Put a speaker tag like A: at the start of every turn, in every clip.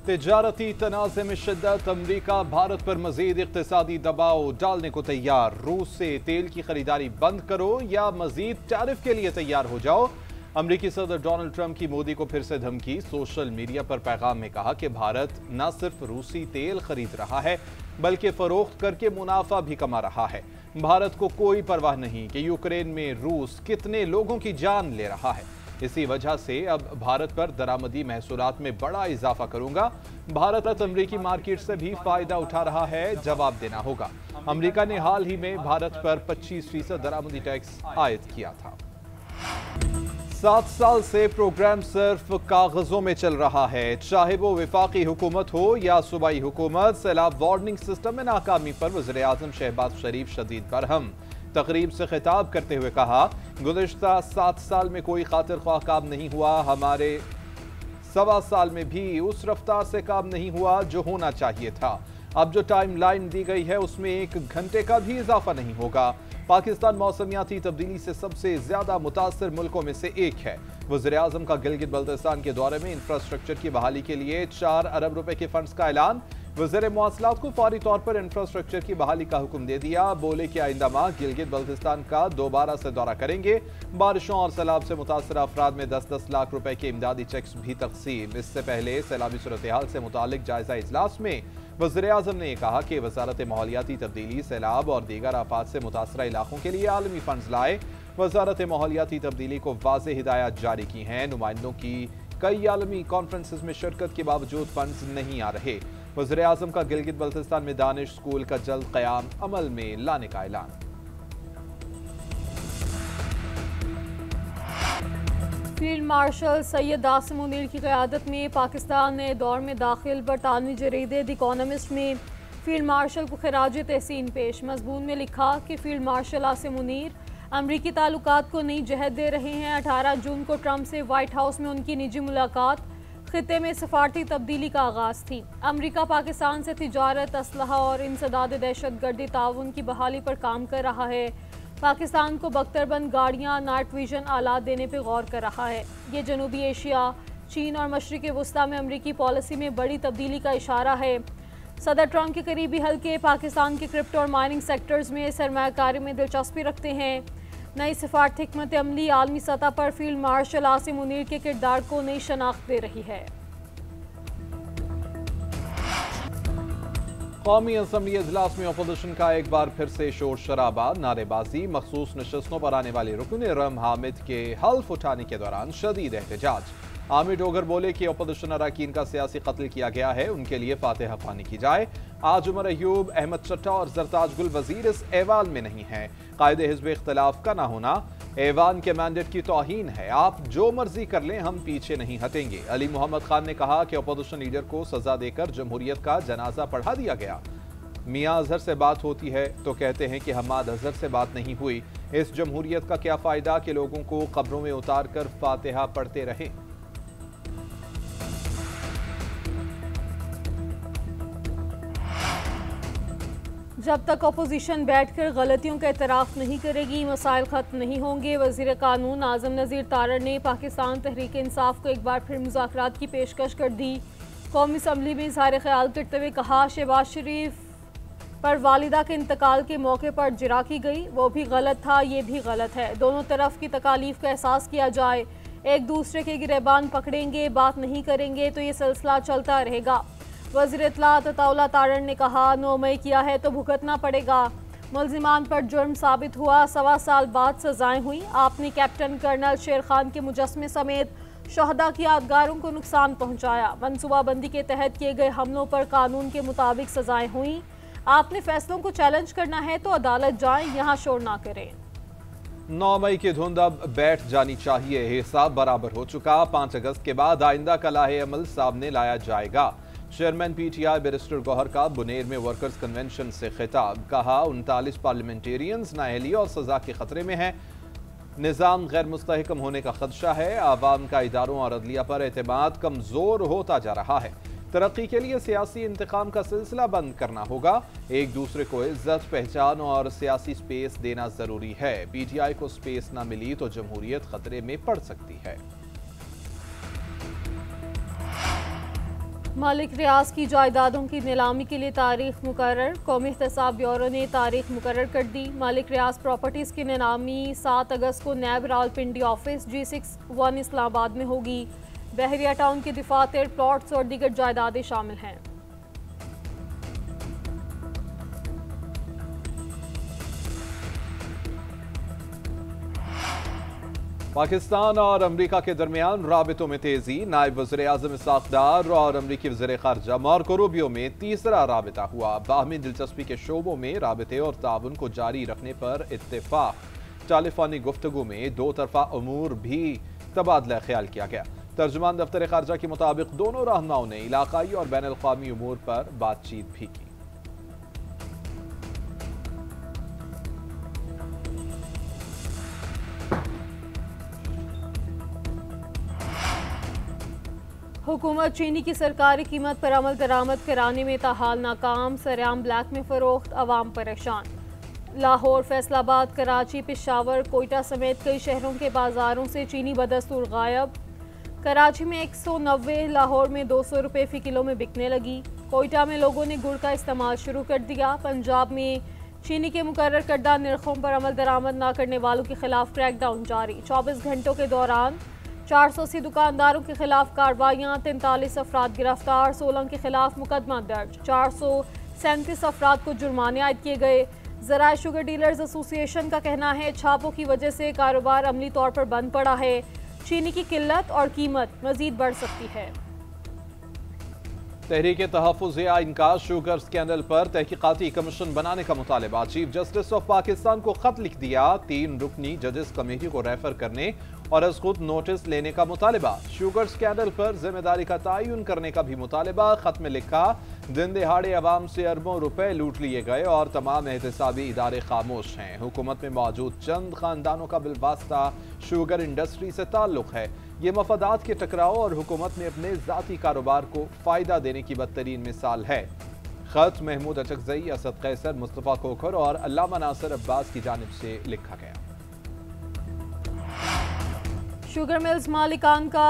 A: तिजारती तनाज़े में शिद्दत, अमरीका भारत पर मजीद इक़्तिसादी दबाव डालने को तैयार। रूस से तेल की खरीदारी बंद करो या मजीद टैरिफ के लिए तैयार हो जाओ। अमरीकी सदर डोनाल्ड ट्रंप की मोदी को फिर से धमकी। सोशल मीडिया पर पैगाम में कहा कि भारत न सिर्फ रूसी तेल खरीद रहा है बल्कि फरोख्त करके मुनाफा भी कमा रहा है। भारत को कोई परवाह नहीं कि यूक्रेन में रूस कितने लोगों की जान ले रहा है। इसी वजह से अब भारत पर दरामदी महसूलात में बड़ा इजाफा करूंगा। भारत अमरीकी मार्केट से भी फायदा उठा रहा है, जवाब देना होगा। अमरीका ने हाल ही में भारत पर 25% दरामदी टैक्स आयद किया था। 7 साल से प्रोग्राम सिर्फ कागजों में चल रहा है, चाहे वो विफाकी हुकूमत हो या सूबाई हुकूमत। सैलाब वार्निंग सिस्टम में नाकामी पर वज़ीर आज़म शहबाज शरीफ शदीद बरहम। तकरीब से खिताब करते हुए कहा, गुज़िश्ता 7 साल में कोई खातिर ख्वाह काम नहीं हुआ, हमारे 1.25 साल में भी उस रफ्तार से काम नहीं हुआ जो होना चाहिए था। अब जो टाइम लाइन दी गई है उसमें 1 घंटे का भी इजाफा नहीं होगा। पाकिस्तान मौसमियाती तब्दीली से सबसे ज्यादा मुतासर मुल्कों में से एक है। वज़ीर आज़म का गिलगित बल्तिस्तान के दौरे में इंफ्रास्ट्रक्चर की बहाली के लिए 4 अरब रुपए के फंड्स का ऐलान। वज़ीर मवासलात को फौरी तौर पर इंफ्रास्ट्रक्चर की बहाली का हुक्म दे दिया। बोले कि आइंदा माह गिलगित बल्तिस्तान का दोबारा से दौरा करेंगे। बारिशों और सैलाब से मुतासर अफराद में 10-10 लाख रुपए के इमदादी चेक्स भी तकसीम। इससे पहले सैलाबी सूरत हाल से मुतालिक जायजा इजलास में वज़ीर आज़म ने कहा कि वजारत माहौलियाती तब्दीली, सैलाब और दीगर आफात से मुतासरा इलाकों के लिए आलमी फंड्स लाए। वजारत माहौलियाती तब्दीली को वाज़ेह हिदायत जारी की हैं। नुमाइंदों की कई आलमी कॉन्फ्रेंसेस में शिरकत के बावजूद फंड्स नहीं आ रहे। वज़ीर आज़म का गिलगित बल्तिस्तान में दानिश स्कूल का जल्द क़याम अमल में लाने का ऐलान।
B: फील्ड मार्शल सैयद आसिम मुनीर की क़यादत में पाकिस्तान नए दौर में दाखिल। बरतानवी जरीदे द इकोनॉमिस्ट में फील्ड मार्शल को खिराज तहसीन पेश। मज़मून में लिखा कि फील्ड मार्शल आसिम मुनीर अमरीकी ताल्लुकात को नई जहत दे रहे हैं। 18 जून को ट्रंप से व्हाइट हाउस में उनकी निजी मुलाकात खित्ते में सफारती तब्दीली का आगाज़ थी। अमरीका पाकिस्तान से तिजारत, असलहा और इंसदाद दहशतगर्दी ताउन की बहाली पर काम कर रहा है। पाकिस्तान को बख्तरबंद गाड़ियाँ, नाइट विजन आलात देने पर गौर कर रहा है। ये जनूबी एशिया, चीन और मशरिक़ वस्ता में अमरीकी पॉलिसी में बड़ी तब्दीली का इशारा है। सदर ट्रंप के करीबी हल्के पाकिस्तान के क्रिप्टो और माइनिंग सेक्टर्स में सरमायाकारी में दिलचस्पी रखते हैं। नई सिफारती हिकमत अमली आलमी सतह पर फील्ड मार्शल आसिम मुनीर के किरदार को नई शनाख्त दे रही है।
A: कौमी असम्बली इजलास में अपोजिशन का एक बार फिर से शोर शराबा, नारेबाजी। मखसूस नशस्तों पर आने वाले रुकन रम हामिद के हल्फ उठाने के दौरान शदीद एहतजाज। आमिर डोगर बोले कि अपोजिशन अरकान का सियासी कत्ल किया गया है, उनके लिए फातिहा ख्वानी की जाए। आज उमर अयूब, अहमद चट्टा और जरताज गुल वजीर इस ऐवान में नहीं है। कायदे हिज़्ब इख्तलाफ का ना होना ऐवान के मैंडेट की तौहीन है। आप जो मर्जी कर लें, हम पीछे नहीं हटेंगे। अली मोहम्मद खान ने कहा कि अपोजिशन लीडर को सजा देकर जमहूरियत का जनाजा पढ़ा दिया गया। मियाँ अजहर से बात होती है तो कहते हैं कि हमाद अजहर से बात नहीं हुई। इस जमहूरियत का क्या फ़ायदा कि लोगों को कब्रों में उतार कर फातिहा पढ़ते रहें।
B: जब तक अपोजिशन बैठकर गलतियों का एतराफ़ नहीं करेगी, मसाइल ख़त्म नहीं होंगे। वज़ीर कानून आज़म नज़ीर तारड़ ने पाकिस्तान तहरीक इंसाफ को एक बार फिर मुज़ाकरात की पेशकश कर दी। कौमी असम्बली में इज़हार ख्याल करते हुए कहा, शहबाज शरीफ पर वालिदा के इंतकाल के मौके पर जिरा की गई, वो भी गलत था, ये भी गलत है। दोनों तरफ की तकालीफ का एहसास किया जाए। एक दूसरे के गिरेबान पकड़ेंगे, बात नहीं करेंगे तो ये सिलसिला चलता रहेगा। वज़ीर इत्तलात अताउल्लाह तारड़ ने कहा, 9 मई किया है तो भुगतना पड़ेगा। मुल्ज़िमान पर जुर्म साबित हुआ, 1.25 साल बाद सजाएं हुई। आपने कैप्टन कर्नल शेर खान के मुजस्मे समेत शहदा की यादगारों को नुकसान पहुँचाया। मनसूबाबंदी के तहत किए गए हमलों पर कानून के मुताबिक सजाएं हुई। आपने फैसलों को चैलेंज करना है तो अदालत जाएं, यहाँ शोर ना करें।
A: 9 मई की धुंध अब बैठ जानी चाहिए, हिसाब बराबर हो चुका। 5 अगस्त के बाद आइंदा का लाहे अमल सामने लाया जाएगा। चेयरमैन पीटीआई बैरिस्टर गौहर का बुनेर में वर्कर्स कन्वेंशन से खिताब। कहा, 39 पार्लियामेंटेरियंस नाअहली और सजा के खतरे में हैं। निज़ाम गैर मुस्तहकम होने का खदशा है। आवाम का इदारों और अदलिया पर एतमाद कमजोर होता जा रहा है। तरक्की के लिए सियासी इंतकाम का सिलसिला बंद करना होगा। एक दूसरे को इज्जत, पहचान और सियासी स्पेस देना जरूरी है। पीटीआई को स्पेस ना मिली तो जमहूरियत खतरे में पड़ सकती है।
B: मालिक रियाज की जायदादों की नीलामी के लिए तारीख मुकर्रर। कौमी एहतसाब ब्यूरो ने तारीख मुकर्रर कर दी। मालिक रियाज प्रॉपर्टीज़ की नीलामी 7 अगस्त को नैब रावलपिंडी ऑफिस G61 इस्लामाबाद में होगी। बहरिया टाउन के दफातर, प्लॉट्स और दीगर जायदादें शामिल हैं।
A: पाकिस्तान और अमरीका के दरमियान राबितों में तेजी। नायब वज़ीर-ए-आज़म इस्हाक़ डार और अमरीकी वज़ीर ख़ारजा मार्को रूबियो में तीसरा राबिता हुआ। बाहमी दिलचस्पी के शोबों में राबिते और ताउन को जारी रखने पर इत्तेफाक। टेलीफोनिक गुफ्तगू में दो तरफा अमूर भी तबादला ख्याल किया गया। तर्जुमान दफ्तर ख़ारजा के मुताबिक दोनों रहनुमाओं ने इलाकाई और बैन अल-अक़वामी उमूर पर बातचीत भी की।
B: हुकूमत चीनी की सरकारी कीमत पर अमल दरामद कराने में ताहाल नाकाम। सरेआम ब्लैक में फरोख्त, अवाम परेशान। लाहौर, फैसलाबाद, कराची, पेशावर, कोयटा समेत कई शहरों के बाजारों से चीनी बदस्तूर गायब। कराची में 190, लाहौर में 200 रुपये फ़ी किलो में बिकने लगी। कोयटा में लोगों ने गुड़ का इस्तेमाल शुरू कर दिया। पंजाब में चीनी के मुकर्रर करदा निर्खों पर अमल दरामद न करने वालों के खिलाफ क्रैकडाउन जारी। 24 घंटों के दौरान 480 दुकानदारों के खिलाफ कार्रवाइयाँ, 43 अफराद गिरफ्तार, 16 के खिलाफ मुकदमा दर्ज, 437 अफराद को जुर्माने आयद किए गए। ज़राए शुगर डीलर्स एसोसिएशन का कहना है छापों की वजह से कारोबार अमली तौर पर बंद पड़ा है। चीनी की किल्लत और कीमत मजीद बढ़ सकती है।
A: तहरीक तहफ़्फ़ुज़ या इनकार शुगर स्कैंडल पर तहकीकाती कमीशन बनाने का मुतालबा। चीफ जस्टिस ऑफ पाकिस्तान को खत लिख दिया। 3 रुकनी जजेस कमेटी को रेफर करने और अज खुद नोटिस लेने का मुतालबा। शुगर स्कैंडल पर जिम्मेदारी का तयन करने का भी मुतालबा। खत में लिखा, दिन दिहाड़े अवाम से अरबों रुपए लूट लिए गए और तमाम एहतसाबी इदारे खामोश हैं। हुकूमत में मौजूद चंद खानदानों का बिलवास्ता शुगर इंडस्ट्री से ताल्लुक है। ये मफादात के टकराव और हुकूमत में अपने ज़ाती कारोबार को फ़ायदा देने की बदतरीन मिसाल है। खत महमूद अचकज़ई, असद कैसर, मुस्तफ़ा खोखर और अल्लामा नासिर अब्बास की जानिब से लिखा गया।
B: शुगर मिल्स मालिकान का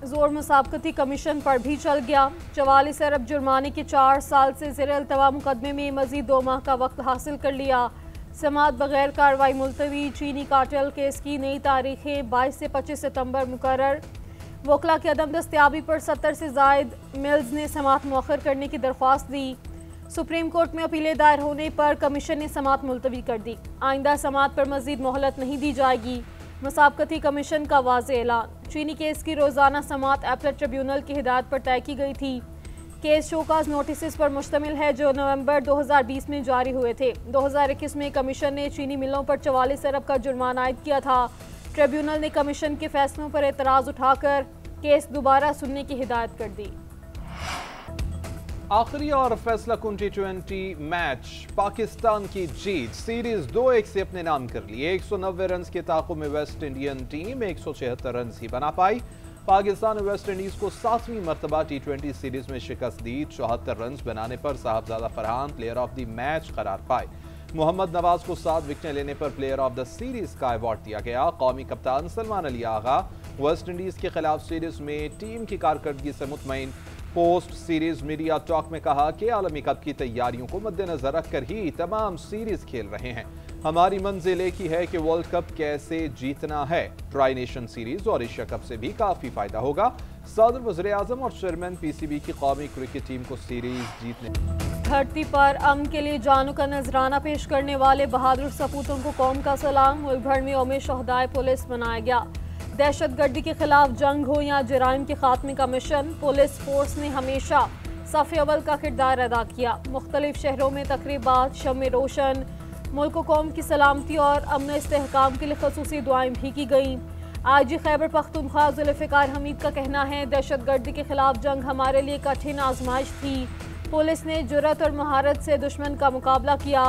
B: जोर मुसाबकती कमीशन पर भी चल गया। 44 अरब जुर्माने के 4 साल से ज़ेर अल्तवा मुकदमे में मजीद 2 माह का वक्त हासिल कर लिया। समाअत बगैर कार्रवाई मुलतवी। चीनी कार्टेल केस की नई तारीखें 22 से 25 सितंबर मुकर्रर। वकला की अदम दस्तियाबी पर 70 से जायद मिल्स ने समाअत मौखर करने की दरख्वास्त दी। सुप्रीम कोर्ट में अपीलें दायर होने पर कमीशन ने समाअत मुलतवी कर दी। आइंदा समाअत पर मजीद मोहलत नहीं दी जाएगी। मुसाबकती कमीशन का वाज़ेह ऐलान। चीनी केस की रोज़ाना समाअत एपलेट ट्रिब्यूनल की हिदायत पर तय की गई थी। केस शोकाज नोटिस पर मुश्तमिल है जो नवंबर 2020 में जारी हुए थे। 2021 में कमीशन ने चीनी मिलों पर 44 अरब का जुर्माना आयद किया था। ट्रिब्यूनल ने कमीशन के फैसलों पर एतराज़ उठाकर केस दोबारा सुनने की हिदायत कर दी।
A: आखिरी और फैसला कुन T20 मैच, पाकिस्तान की जीत। सीरीज 2-1 से अपने नाम कर लिए। 190 रन के ताक़ुब में वेस्ट इंडियन टीम 176 रन ही बना पाई। पाकिस्तान ने वेस्ट इंडीज को 7वीं मरतबा T20 सीरीज में शिकस्त दी। 74 रन बनाने पर Sahibzada Farhan player of the match करार पाए। मोहम्मद नवाज को 7 विकेटें लेने पर प्लेयर ऑफ द सीरीज का अवार्ड दिया गया। कौमी कप्तान सलमान अली आगा वेस्ट इंडीज के खिलाफ सीरीज में टीम की कारकर्दगी से मुतमईन। पोस्ट सीरीज मीडिया टॉक में कहा कि आलमी कप की तैयारियों को मद्देनजर रखकर ही तमाम सीरीज खेल रहे हैं। हमारी मंजिल एक ही है कि वर्ल्ड कप कैसे जीतना है। ट्राई नेशन सीरीज और एशिया कप से भी काफी फायदा होगा। सदर वज़ीर आज़म और चेयरमैन PCB की कौमी क्रिकेट टीम को सीरीज जीतने।
B: धरती पर अमन के लिए जानों का नजराना पेश करने वाले बहादुर सपूतों को कौम का सलाम। मुल्क भर में यौम शहदाए पुलिस मनाया गया। दहशतगर्दी के खिलाफ जंग हो या जराइम के खात्मे का मिशन, पुलिस फोर्स ने हमेशा सफ़े अव्वल का किरदार अदा किया। मुख्तलिफ शहरों में तकरीबात, शम्मे रोशन, मुल्क कौम की सलामती और अमन इस्तेहकाम के लिए खसूसी दुआएं भी की गईं। IG खैबर पख्तूनख्वा जुल्फ़िकार हमीद का कहना है, दहशतगर्दी के खिलाफ जंग हमारे लिए कठिन आजमाइश थी। पुलिस ने जुर्रत और महारत से दुश्मन का मुकाबला किया।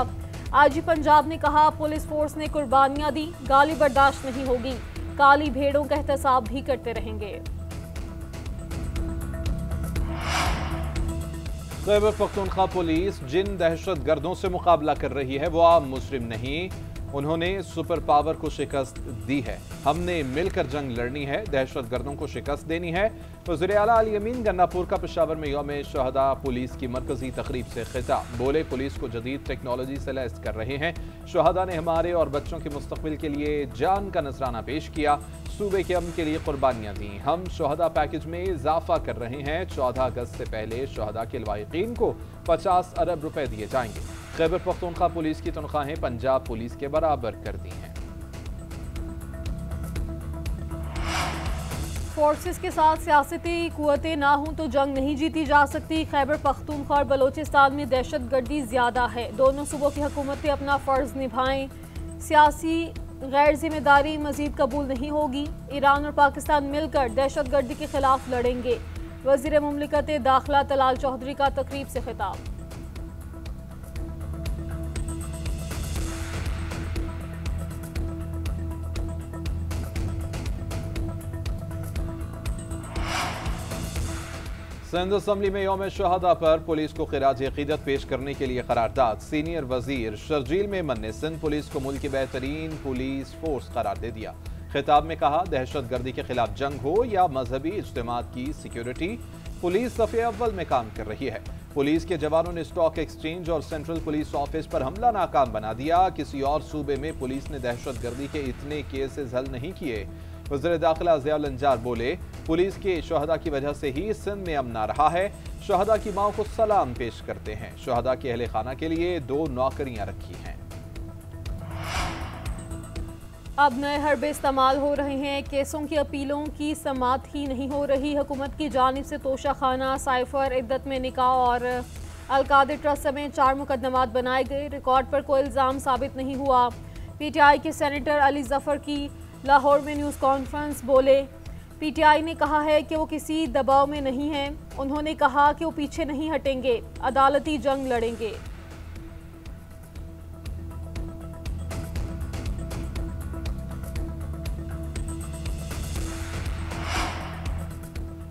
B: IG पंजाब ने कहा, पुलिस फोर्स ने कुर्बानियां दी, गाली बर्दाश्त नहीं होगी। काली भेड़ों का एहतसाब भी करते रहेंगे। खैबर पख्तूनख्वा पुलिस जिन दहशतगर्दों से मुकाबला कर रही है वो आम मुस्लिम नहीं,
A: उन्होंने सुपर पावर को शिकस्त दी है। हमने मिलकर जंग लड़नी है, दहशतगर्दों को शिकस्त देनी है। वज़ीर आला अली अमीन गन्नापुर का पेशावर में यौम शहदा पुलिस की मरकजी तकरीब से खिताब। बोले, पुलिस को जदीद टेक्नोलॉजी से लैस कर रहे हैं। शहदा ने हमारे और बच्चों के मुस्तकबिल के लिए जान का नजराना पेश किया। सूबे के अमन के लिए कुर्बानियां दी। हम शहदा पैकेज में इजाफा कर रहे हैं। 14 अगस्त से पहले शहदा के लवाहिकीन को 50 अरब रुपए दिए जाएंगे। खैबर पख्तूनख्वा पुलिस की तनख्वाहें पंजाब पुलिस के बराबर कर दी हैं।
B: फोर्सेस के साथ सियासती कुव्वतें ना हों तो जंग नहीं जीती जा सकती। खैबर पख्तूनख्वा और बलोचिस्तान में दहशतगर्दी ज्यादा है। दोनों सूबों की हुकूमतें अपना फर्ज निभाएं। सियासी गैर जिम्मेदारी मजीद कबूल नहीं होगी। ईरान और पाकिस्तान मिलकर दहशतगर्दी के खिलाफ लड़ेंगे। वज़ीर मुमलिकत दाखिला तलाल चौधरी का तकरीब से खिताब।
A: सिंध असम्बली में यौम शहादा पर पुलिस को खिराज अकीदत पेश करने के लिए करारदाद। सीनियर वजीर शर्जील मेमन ने सिंध पुलिस को मुल्क की बेहतरीन पुलिस फोर्स करार दे दिया। खिताब में कहा, दहशतगर्दी के खिलाफ जंग हो या मजहबी इज्तिमात की सिक्योरिटी, पुलिस सफ़े अव्वल में काम कर रही है। पुलिस के जवानों ने स्टॉक एक्सचेंज और सेंट्रल पुलिस ऑफिस पर हमला नाकाम बना दिया। किसी और सूबे में पुलिस ने दहशतगर्दी के इतने केसेस हल नहीं किए। वज़ीर दाखिला ज़ियाउल अंजार बोले, पुलिस के शहदा की वजह से ही सिंध में अमन आ रहा है। शहदा की माओ को सलाम पेश करते हैं। शहदा के अहले खाना के लिए 2 नौकरियां रखी हैं।
B: अब नए हरबे इस्तेमाल हो रहे हैं। केसों की अपीलों की समाअत ही नहीं हो रही। हुकूमत की जानिब से तोशा खाना, साइफर, इद्दत में निकाह और अलकादिर ट्रस्ट समेत 4 मुकदमात बनाए गए। रिकॉर्ड पर कोई इल्ज़ाम साबित नहीं हुआ। PTI के सेनेटर अली जफर की लाहौर में न्यूज़ कॉन्फ्रेंस। बोले, PTI ने कहा है कि वो किसी दबाव में नहीं है। उन्होंने कहा कि वो पीछे नहीं हटेंगे, अदालती जंग लड़ेंगे।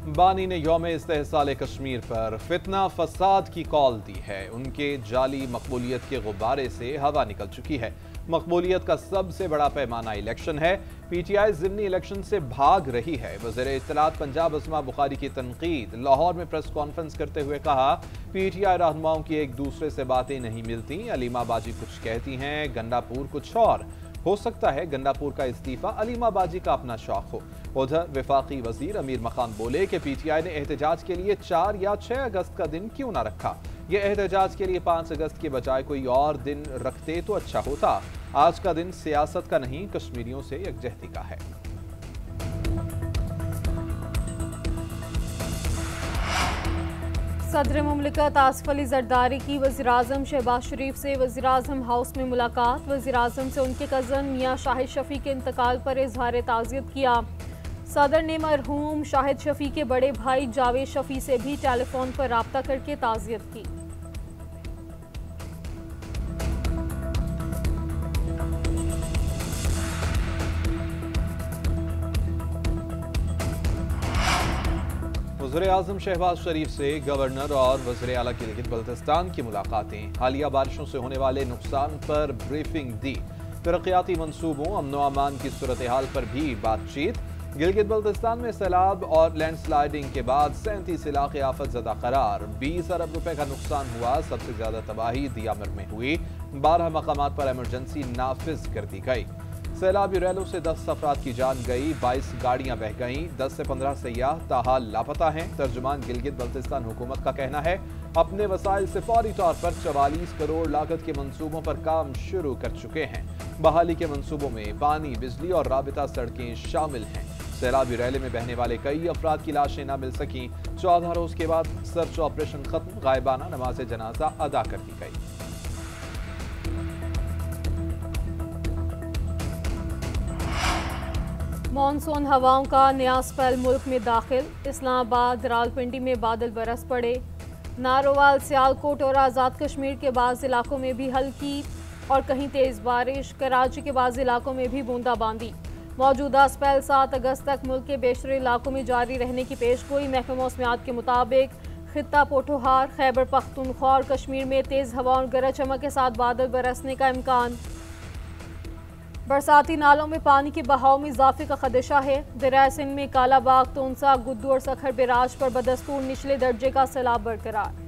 A: बानी ने यौम इस्तेहसाल कश्मीर पर फितना फसाद की कॉल दी है। उनके जाली मकबूलियत के गुब्बारे से हवा निकल चुकी है। मकबूलियत का सबसे बड़ा पैमाना इलेक्शन है। PTI ज़िमनी इलेक्शन से भाग रही है। वज़ीर इत्तलात पंजाब अस्मा बुखारी की तनकीद। लाहौर में प्रेस कॉन्फ्रेंस करते हुए कहा, PTI रहनुमाओं की एक दूसरे से बातें नहीं मिलती। अलीमा बाजी कुछ कहती हैं, गंडापुर कुछ और। हो सकता है गंडापुर का इस्तीफा अलीमा बाजी का अपना शौक हो। उधर वफाकी वजीर अमीर मकान बोले कि PTI ने एहतजाज के लिए 4 या 6 अगस्त का दिन क्यों ना रखा। ये एहतजाज के लिए 5 अगस्त के बजाय कोई और दिन रखते तो अच्छा होता। आज का दिन सियासत का नहीं, कश्मीरियों से यकजहती का है।
B: सदर मुमलिकत आसिफ अली जरदारी की वज़ीर-ए-आज़म शहबाज शरीफ से वज़ीर-ए-आज़म हाउस में मुलाकात। वज़ीर-ए-आज़म से उनके कज़न मियां शाहिद शफी के इंतकाल पर इजहार ताज़ियत किया। सदर ने मरहूम शाहिद शफी के बड़े भाई जावेद शफी से भी टेलीफोन पर राब्ता करके ताज़ियत की।
A: वज़ीर-ए-आज़म शहबाज शरीफ से गवर्नर और वज़ीर आला गिलगित बल्तिस्तान की मुलाकातें। हालिया बारिशों से होने वाले नुकसान पर ब्रीफिंग दी। तरक्याती मंसूबों, अमनो अमान की सूरत हाल पर भी बातचीत। गिलगित बल्तिस्तान में सैलाब और लैंडस्लाइडिंग के बाद 37 इलाके आफत ज़दा करार। 20 अरब रुपए का नुकसान हुआ। सबसे ज्यादा तबाही दियामर में हुई। 12 मकामात पर इमरजेंसी नाफिज कर दी गई। सैलाबी रैलों से 10 अफराद की जान गई। 22 गाड़ियां बह गईं। 10 से 15 सयाह ताहाल लापता हैं। तर्जुमान गिलगित बल्तिस्तान हुकूमत का कहना है, अपने वसाइल से फौरी तौर पर 44 करोड़ लागत के मंसूबों पर काम शुरू कर चुके हैं। बहाली के मंसूबों में पानी, बिजली और राबिता सड़कें शामिल हैं। सैलाबी रैले में बहने वाले कई अफराद की लाशें न मिल सकी। 14 रोज के बाद सर्च ऑपरेशन खत्म। गायबाना नमाज जनाजा अदा कर दी गई।
B: मॉनसून हवाओं का नया स्पेल मुल्क में दाखिल। इस्लामाबाद, रावलपिंडी में बादल बरस पड़े। नारोवाल, सियालकोट और आज़ाद कश्मीर के बाज़ इलाकों में भी हल्की और कहीं तेज़ बारिश। कराची के बाज़ इलाकों में भी बूंदाबांदी। मौजूदा स्पेल 7 अगस्त तक मुल्क के बेशतर इलाकों में जारी रहने की पेशगोई। महकमा मौसमियात के मुताबिक खित्ता पोठोहार, खैबर पख्तूनख्वा और कश्मीर में तेज़ हवा और गरज चमक के साथ बादल बरसने का इम्कान। बरसाती नालों में पानी के बहाव में इजाफे का खदशा है। दरिया सिंध में कालाबाग, तोनसा, गुद्दू और सखर बैराज पर बदस्तूर निचले दर्जे का सैलाब बरकरार।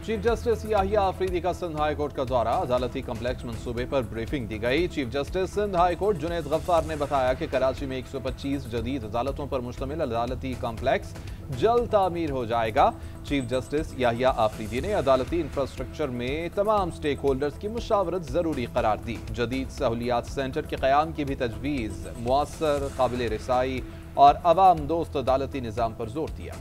A: चीफ जस्टिस याहिया आफरीदी का सिंध हाई कोर्ट का दौरा, अदालती कम्प्लेक्स मंसूबे पर ब्रीफिंग दी गई। Chief justice Sindh high court Junaid Ghaffar ने बताया कि कराची में 125 जदीद अदालतों पर मुश्तमिल अदालती कम्प्लेक्स जल्द तामीर हो जाएगा। चीफ जस्टिस याहिया आफरीदी ने अदालती इंफ्रास्ट्रक्चर में तमाम स्टेक होल्डर्स की मुशावरत जरूरी करार दी। जदीद सहूलियात सेंटर के क़याम की भी तजवीज़, मुअस्सर, काबिल रसाई और अवाम दोस्त अदालती निज़ाम पर जोर दिया।